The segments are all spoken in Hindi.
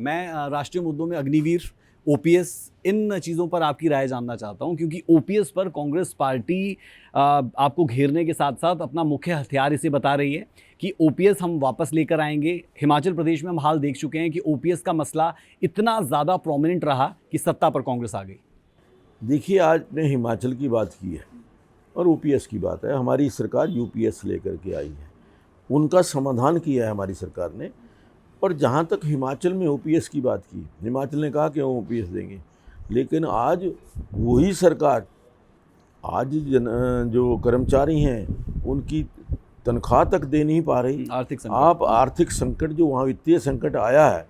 मैं राष्ट्रीय मुद्दों में अग्निवीर, ओपीएस, इन चीज़ों पर आपकी राय जानना चाहता हूं, क्योंकि ओपीएस पर कांग्रेस पार्टी आपको घेरने के साथ साथ अपना मुख्य हथियार इसे बता रही है कि ओपीएस हम वापस लेकर आएंगे। हिमाचल प्रदेश में हम हाल देख चुके हैं कि ओपीएस का मसला इतना ज़्यादा प्रोमिनेंट रहा कि सत्ता पर कांग्रेस आ गई। देखिए, आज ने हिमाचल की बात की है और ओपीएस की बात है। हमारी सरकार यूपीएस लेकर के आई है, उनका समाधान किया है हमारी सरकार ने। और जहाँ तक हिमाचल में ओपीएस की बात की, हिमाचल ने कहा कि हम ओपीएस देंगे, लेकिन आज वही सरकार आज जो कर्मचारी हैं उनकी तनख्वाह तक दे नहीं पा रही। आर्थिक संकट जो वहाँ वित्तीय संकट आया है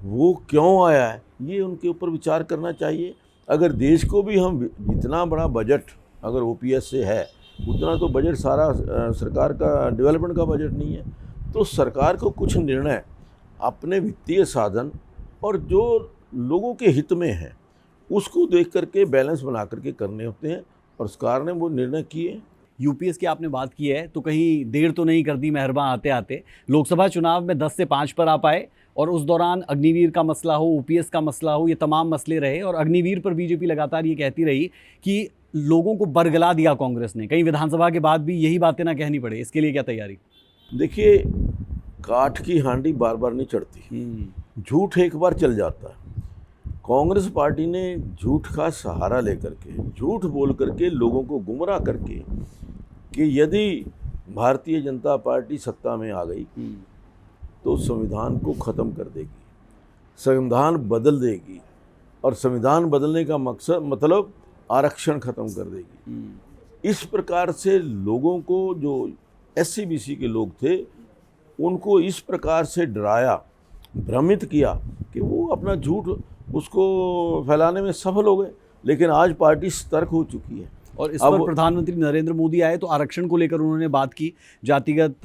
वो क्यों आया है, ये उनके ऊपर विचार करना चाहिए। अगर देश को भी हम इतना बड़ा बजट अगर ओपीएस से है, उतना तो बजट सारा सरकार का डेवलपमेंट का बजट नहीं है। तो सरकार को कुछ निर्णय अपने वित्तीय साधन और जो लोगों के हित में है उसको देख करके बैलेंस बना करके करने होते हैं, और सरकार ने वो निर्णय किए। यूपीएस की आपने बात की है तो कहीं देर तो नहीं कर दी मेहरबान आते आते। लोकसभा चुनाव में 10 से 5 पर आ पाए और उस दौरान अग्निवीर का मसला हो, ओपीएस का मसला हो, ये तमाम मसले रहे। और अग्निवीर पर बीजेपी लगातार ये कहती रही कि लोगों को बरगला दिया कांग्रेस ने। कहीं विधानसभा के बाद भी यही बातें ना कहनी पड़े, इसके लिए क्या तैयारी? देखिए, काठ की हांडी बार बार नहीं चढ़ती, झूठ एक बार चल जाता है। कांग्रेस पार्टी ने झूठ का सहारा लेकर के, झूठ बोल करके, लोगों को गुमराह करके कि यदि भारतीय जनता पार्टी सत्ता में आ गई तो संविधान को ख़त्म कर देगी, संविधान बदल देगी, और संविधान बदलने का मकसद मतलब आरक्षण ख़त्म कर देगी। इस प्रकार से लोगों को, जो एससी बीसी के लोग थे, उनको इस प्रकार से डराया, भ्रमित किया कि वो अपना झूठ उसको फैलाने में सफल हो गए। लेकिन आज पार्टी सतर्क हो चुकी है। और इस पर प्रधानमंत्री नरेंद्र मोदी आए तो आरक्षण को लेकर उन्होंने बात की, जातिगत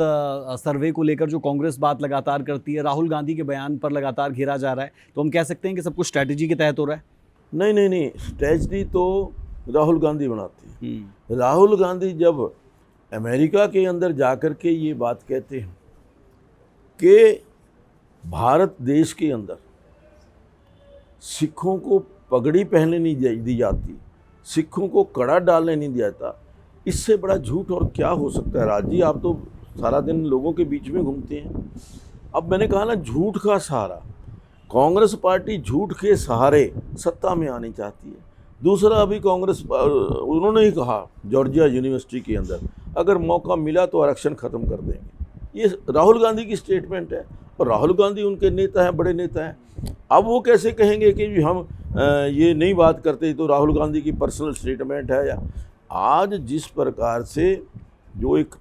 सर्वे को लेकर जो कांग्रेस बात लगातार करती है, राहुल गांधी के बयान पर लगातार घेरा जा रहा है। तो हम कह सकते हैं कि सब कुछ स्ट्रैटेजी के तहत हो रहा है? नहीं, स्ट्रैटेजी तो राहुल गांधी बनाती है। राहुल गांधी जब अमेरिका के अंदर जाकर के ये बात कहते हैं कि भारत देश के अंदर सिखों को पगड़ी पहनने नहीं दी जाती, सिखों को कड़ा डालने नहीं दिया जाता, इससे बड़ा झूठ और क्या हो सकता है? राज जी, आप तो सारा दिन लोगों के बीच में घूमते हैं। अब मैंने कहा ना, झूठ का सहारा, कांग्रेस पार्टी झूठ के सहारे सत्ता में आनी चाहती है। दूसरा, अभी कांग्रेस उन्होंने ही कहा जॉर्जिया यूनिवर्सिटी के अंदर अगर मौका मिला तो आरक्षण ख़त्म कर देंगे। ये राहुल गांधी की स्टेटमेंट है, और राहुल गांधी उनके नेता हैं, बड़े नेता हैं। अब वो कैसे कहेंगे कि हम ये नहीं बात करते? तो राहुल गांधी की पर्सनल स्टेटमेंट है। या आज जिस प्रकार से जो एक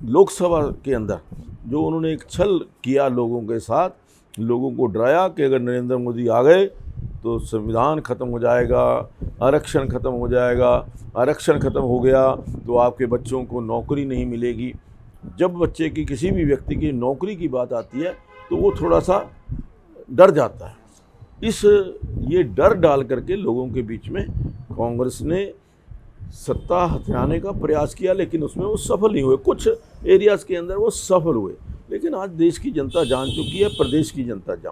लोकसभा के अंदर जो उन्होंने एक छल किया लोगों के साथ, लोगों को डराया कि अगर नरेंद्र मोदी आ गए तो संविधान ख़त्म हो जाएगा, आरक्षण ख़त्म हो जाएगा, आरक्षण ख़त्म हो गया तो आपके बच्चों को नौकरी नहीं मिलेगी। जब बच्चे की, किसी भी व्यक्ति की नौकरी की बात आती है तो वो थोड़ा सा डर जाता है। ये डर डाल करके लोगों के बीच में कांग्रेस ने सत्ता हथियाने का प्रयास किया, लेकिन उसमें वो सफल नहीं हुए। कुछ एरियाज़ के अंदर वो सफल हुए, लेकिन आज देश की जनता जान चुकी है, प्रदेश की जनता जान